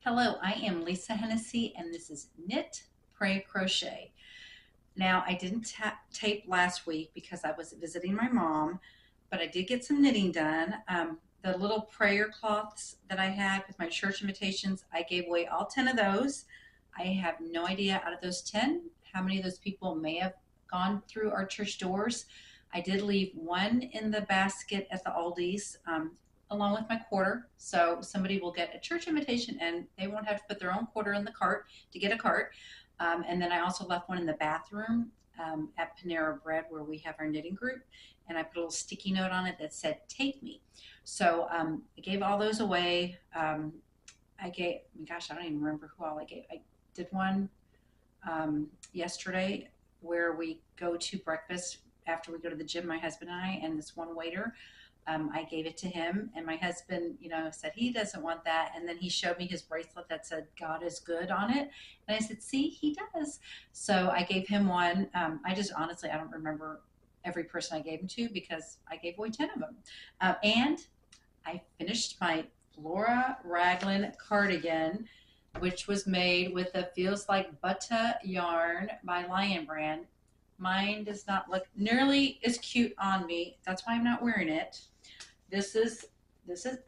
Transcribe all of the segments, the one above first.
Hello, I am Lisa Hennessy, and this is Knit, Pray, Crochet. Now, I didn't tape last week because I was visiting my mom, but I did get some knitting done. The little prayer cloths that I had with my church invitations, I gave away all 10 of those. I have no idea out of those 10 how many of those people may have gone through our church doors. I did leave one in the basket at the Aldi's, along with my quarter. So somebody will get a church invitation and they won't have to put their own quarter in the cart to get a cart. And then I also left one in the bathroom at Panera Bread where we have our knitting group. And I put a little sticky note on it that said, "Take me." So I gave all those away. I gave, gosh, I don't even remember who all I gave. I did one yesterday where we go to breakfast after we go to the gym, my husband and I, and this one waiter. I gave it to him, and my husband, said he doesn't want that. And then he showed me his bracelet that said "God is good" on it, and I said, "See, he does." So I gave him one. I just honestly, I don't remember every person I gave them to because I gave away 10 of them. And I finished my Flora Raglan cardigan, which was made with the Feels Like Butta Yarn by Lion Brand. Mine does not look nearly as cute on me. That's why I'm not wearing it. This is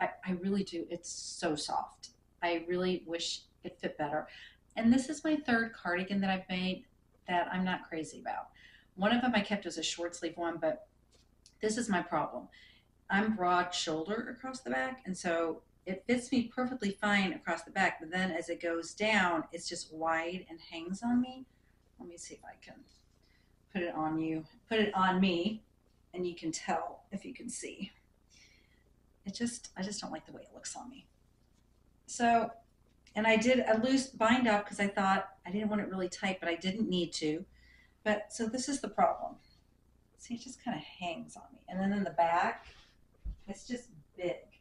I really do. It's so soft. I really wish it fit better. And this is my third cardigan that I've made that I'm not crazy about. One of them I kept as a short sleeve one, but this is my problem. I'm broad shoulder across the back, and so it fits me perfectly fine across the back, but then as it goes down, it's just wide and hangs on me. Let me see if I can put it on me, and you can tell if you can see. I just don't like the way it looks on me. So, and I did a loose bind off because I thought I didn't want it really tight, but I didn't need to. But so this is the problem. See, it just kind of hangs on me. And then in the back, it's just big.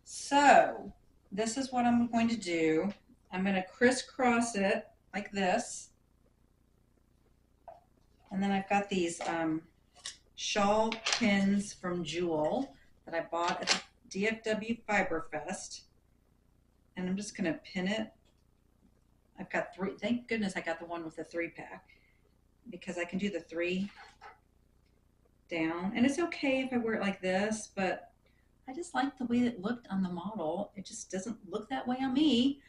So this is what I'm going to do. I'm going to crisscross it like this. And then I've got these shawl pins from Jewel that I bought at the DFW Fiber Fest. And I'm just going to pin it. I've got three. Thank goodness I got the one with the 3-pack because I can do the 3 down. And it's okay if I wear it like this, but I just like the way it looked on the model. It just doesn't look that way on me.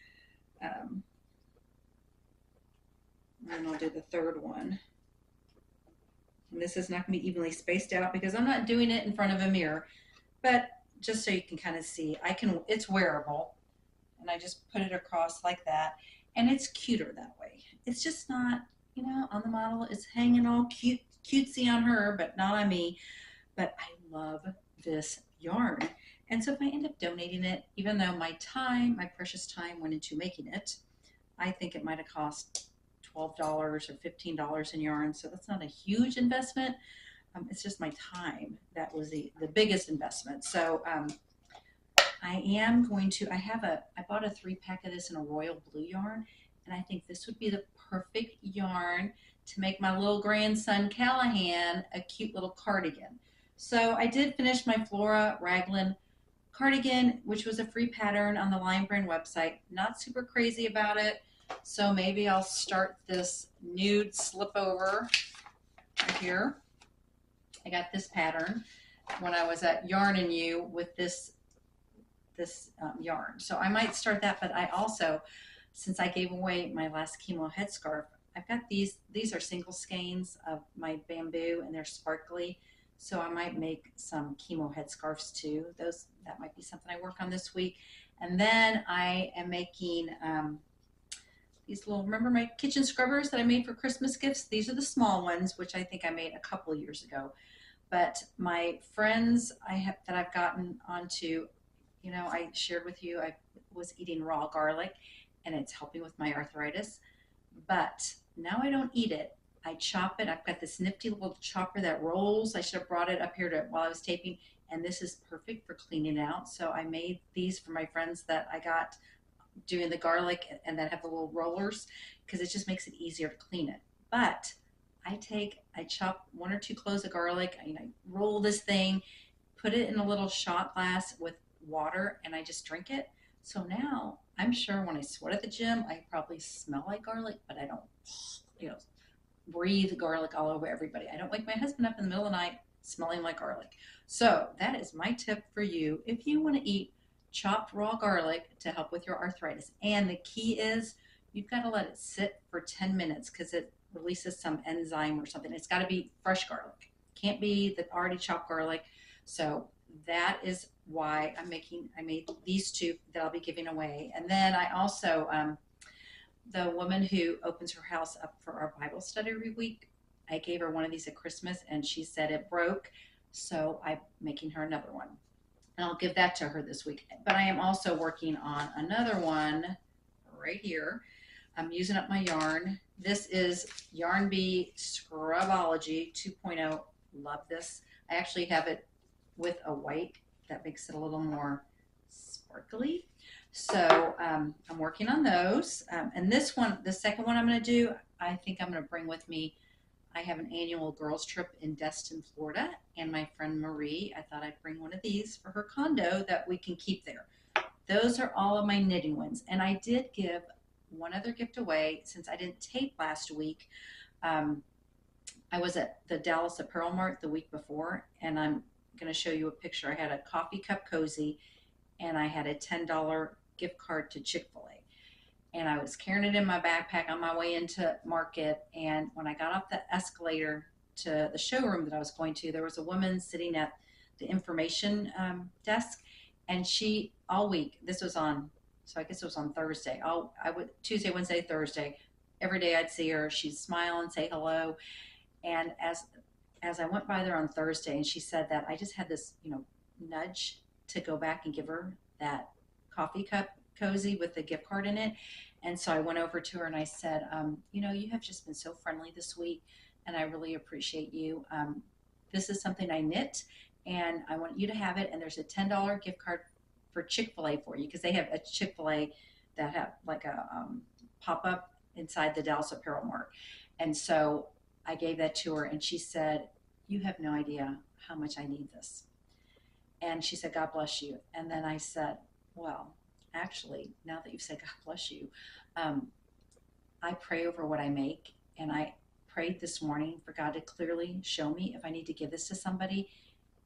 And I'll do the third one. And this is not going to be evenly spaced out because I'm not doing it in front of a mirror, but just so you can kind of see, it's wearable, and I just put it across like that, and it's cuter that way. It's just not, on the model, it's hanging all cute, cutesy on her, but not on me. But I love this yarn. And so if I end up donating it, even though my precious time went into making it, I think it might have cost $12 or $15 in yarn. So that's not a huge investment. It's just my time. That was the biggest investment. So I am going to, I bought a 3-pack of this in a royal blue yarn. And I think this would be the perfect yarn to make my little grandson Callahan a cute little cardigan. So I did finish my Flora Raglan cardigan, which was a free pattern on the Lion Brand website. Not super crazy about it. So maybe I'll start this nude slip over right here. I got this pattern when I was at Yarn and You with this yarn. So I might start that, but I also, since I gave away my last chemo headscarf, I've got these are single skeins of my bamboo, and they're sparkly. So I might make some chemo headscarves too. That might be something I work on this week. And then I am making these little, remember my kitchen scrubbers that I made for Christmas gifts? These are the small ones, which I think I made a couple of years ago. But my friends that I've gotten onto, I shared with you, I was eating raw garlic, and it's helping with my arthritis. But now I don't eat it. I chop it. I've got this nifty little chopper that rolls. I should have brought it up here while I was taping, and this is perfect for cleaning out. So I made these for my friends that I got doing the garlic and that have the little rollers, because it just makes it easier to clean it. But I chop 1 or 2 cloves of garlic, I roll this thing, put it in a little shot glass with water, and I just drink it. So now I'm sure when I sweat at the gym, I probably smell like garlic, but I don't, you know, breathe garlic all over everybody. I don't wake my husband up in the middle of the night smelling like garlic. So that is my tip for you if you want to eat chopped raw garlic to help with your arthritis. And the key is you've got to let it sit for 10 minutes because it releases some enzyme or something. It's got to be fresh garlic. Can't be the already chopped garlic. So that is why I made these two that I'll be giving away. And then I also, the woman who opens her house up for our Bible study every week, I gave her one of these at Christmas and she said it broke. So I'm making her another one. And I'll give that to her this week. But I am also working on another one right here. I'm using up my yarn. This is Yarn Bee Scrub-ology 2.0. Love this. I actually have it with a white that makes it a little more sparkly. So I'm working on those. And this one, the second one I'm going to do, I think I'm going to bring with me. I have an annual girls trip in Destin, Florida, and my friend Marie, I thought I'd bring one of these for her condo that we can keep there. Those are all of my knitting ones. And I did give one other gift away since I didn't tape last week. I was at the Dallas Apparel Mart the week before, and I'm going to show you a picture. I had a coffee cup cozy, and I had a $10 gift card to Chick-fil-A. And I was carrying it in my backpack on my way into market. And when I got off the escalator to the showroom that I was going to, there was a woman sitting at the information desk. And she, all week, this was on, so I guess it was on Thursday. I would Tuesday, Wednesday, Thursday, every day I'd see her. She'd smile and say hello. And as I went by there on Thursday, and she said that I just had this, nudge to go back and give her that coffee cup cozy with the gift card in it. And so I went over to her and I said, you have just been so friendly this week, and I really appreciate you. This is something I knit, and I want you to have it. And there's a $10 gift card for Chick-fil-A for you because they have a Chick-fil-A that have like a pop-up inside the Dallas Apparel Mart. And so I gave that to her, and she said, you have no idea how much I need this. And she said, God bless you. And then I said, well, actually, now that you've said God bless you, I pray over what I make. And I prayed this morning for God to clearly show me if I need to give this to somebody.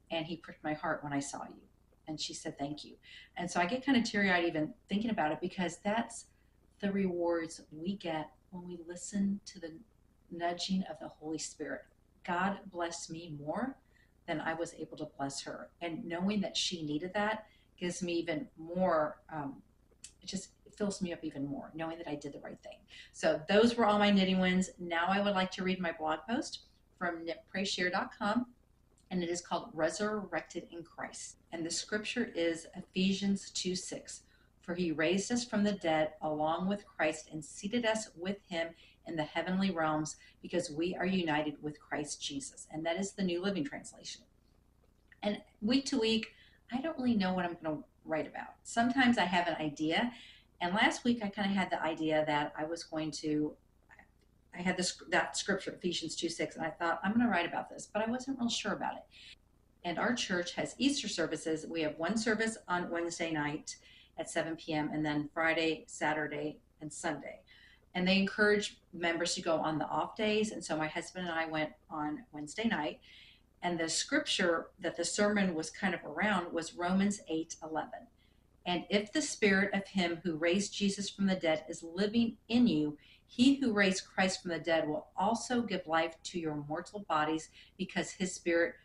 And he pricked my heart when I saw you. And she said, thank you. And so I get kind of teary-eyed even thinking about it, because that's the rewards we get when we listen to the nudging of the Holy Spirit. God blessed me more than I was able to bless her. And knowing that she needed that gives me even more, it fills me up even more, knowing that I did the right thing. So those were all my knitting wins. Now I would like to read my blog post from knitprayshare.com, and it is called Resurrected in Christ. And the scripture is Ephesians 2:6. For he raised us from the dead along with Christ and seated us with him in the heavenly realms, because we are united with Christ Jesus. And that is the New Living Translation. And week to week, I don't really know what I'm going to write about. Sometimes I have an idea. And last week I kind of had the idea that I was going to, I had that scripture, Ephesians 2:6, and I thought, I'm going to write about this, but I wasn't real sure about it. And our church has Easter services. We have one service on Wednesday night at 7 p.m. and then Friday, Saturday, and Sunday. And they encourage members to go on the off days. And so my husband and I went on Wednesday night. And the scripture that the sermon was kind of around was Romans 8:11. And if the spirit of him who raised Jesus from the dead is living in you, he who raised Christ from the dead will also give life to your mortal bodies because of his spirit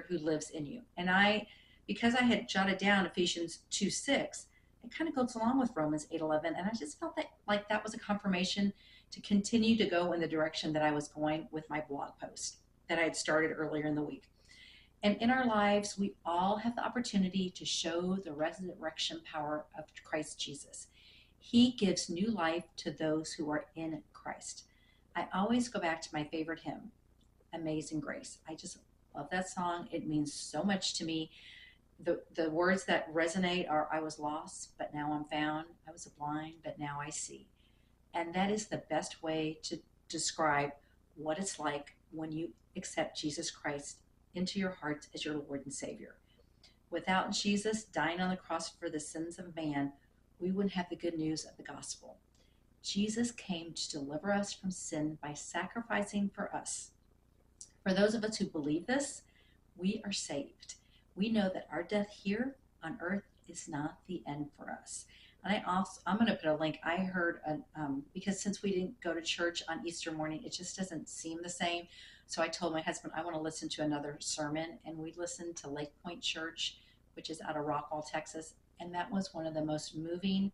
who lives in you. And because I had jotted down Ephesians 2:6, it kind of goes along with Romans 8:11. And I just felt like that was a confirmation to continue to go in the direction that I was going with my blog post that I had started earlier in the week. And in our lives, we all have the opportunity to show the resurrection power of Christ Jesus. He gives new life to those who are in Christ. I always go back to my favorite hymn, Amazing Grace. I just love that song. It means so much to me. The words that resonate are, I was lost, but now I'm found. I was blind, but now I see. And that is the best way to describe what it's like when you accept Jesus Christ into your heart as your Lord and Savior. Without Jesus dying on the cross for the sins of man, we wouldn't have the good news of the gospel. Jesus came to deliver us from sin by sacrificing for us. For those of us who believe this, we are saved. We know that our death here on earth is not the end for us. And I'm going to put a link. I heard, because since we didn't go to church on Easter morning, it just doesn't seem the same. So I told my husband, I want to listen to another sermon. And we listened to Lakepointe Church, which is out of Rockwall, Texas. And that was one of the most moving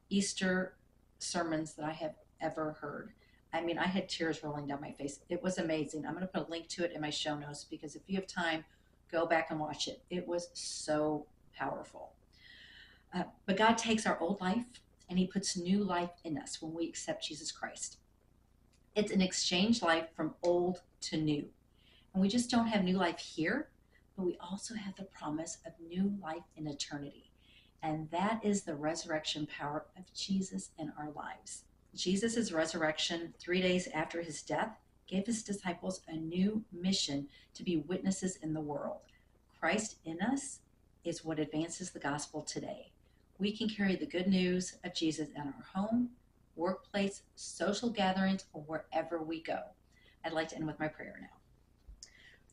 Easter sermons that I have ever heard. I mean, I had tears rolling down my face. It was amazing. I'm going to put a link to it in my show notes because if you have time, go back and watch it. It was so powerful. But God takes our old life and he puts new life in us when we accept Jesus Christ. It's an exchange life from old to new. And we just don't have new life here, but we also have the promise of new life in eternity. And that is the resurrection power of Jesus in our lives. Jesus' resurrection 3 days after his death gave his disciples a new mission to be witnesses in the world. Christ in us is what advances the gospel today. We can carry the good news of Jesus in our home, workplace, social gatherings, or wherever we go. I'd like to end with my prayer now.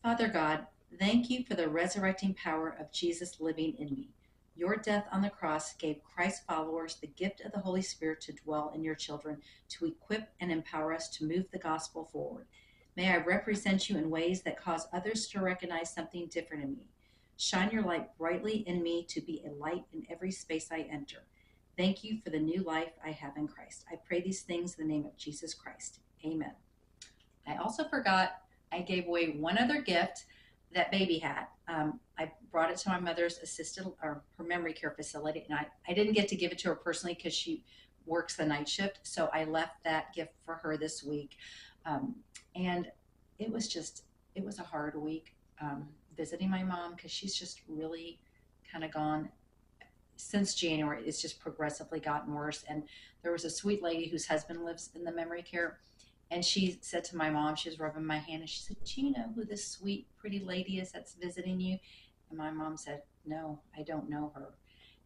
Father God, thank you for the resurrecting power of Jesus living in me. Your death on the cross gave Christ's followers the gift of the Holy Spirit to dwell in your children, to equip and empower us to move the gospel forward. May I represent you in ways that cause others to recognize something different in me. Shine your light brightly in me to be a light in every space I enter. Thank you for the new life I have in Christ. I pray these things in the name of Jesus Christ. Amen. I also forgot I gave away one other gift, that baby hat. I brought it to my mother's assisted or her memory care facility, and I didn't get to give it to her personally because she works the night shift. So I left that gift for her this week. And it was a hard week visiting my mom because she's just really kind of gone since January. It's just progressively gotten worse. And there was a sweet lady whose husband lives in the memory care. And she said to my mom, she was rubbing my hand, and she said, do you know who this sweet, pretty lady is that's visiting you? And my mom said, no, I don't know her.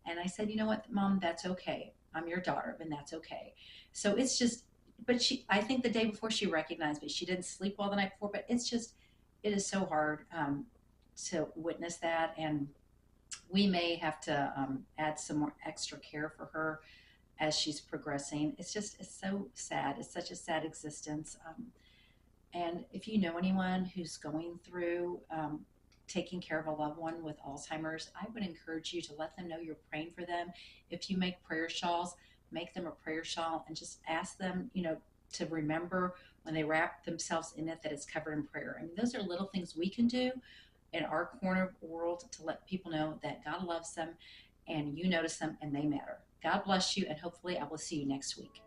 And I said, you know what, Mom, that's okay. I'm your daughter, and that's okay. So it's just, but I think the day before she recognized me. She didn't sleep well the night before, but it is so hard to witness that. And we may have to add some more extra care for her as she's progressing. It's so sad. It's such a sad existence. And if you know anyone who's going through taking care of a loved one with Alzheimer's, I would encourage you to let them know you're praying for them. If you make prayer shawls, make them a prayer shawl and just ask them, to remember when they wrap themselves in it that it's covered in prayer. I mean, those are little things we can do in our corner of the world to let people know that God loves them and you notice them and they matter. God bless you, and hopefully I will see you next week.